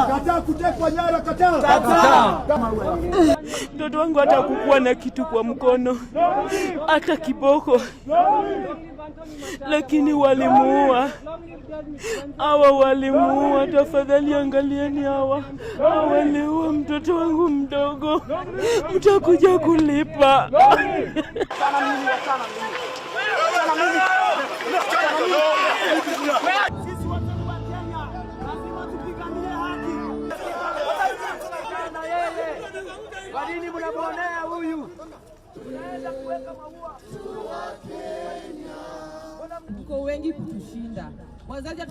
Kataa kutekwa nyara, kataa. Mtoto wangu hata kukua na kitu kwa mkono, hata kiboko, lakini walimuua. Hawa walimuua. Tafadhali angalieni hawa waliua mtoto wangu mdogo, mtakuja kulipa. Kwa nini mnamwonea huyu? Tunaweza kuweka maua. Tuko wengi kutushinda. Wazazi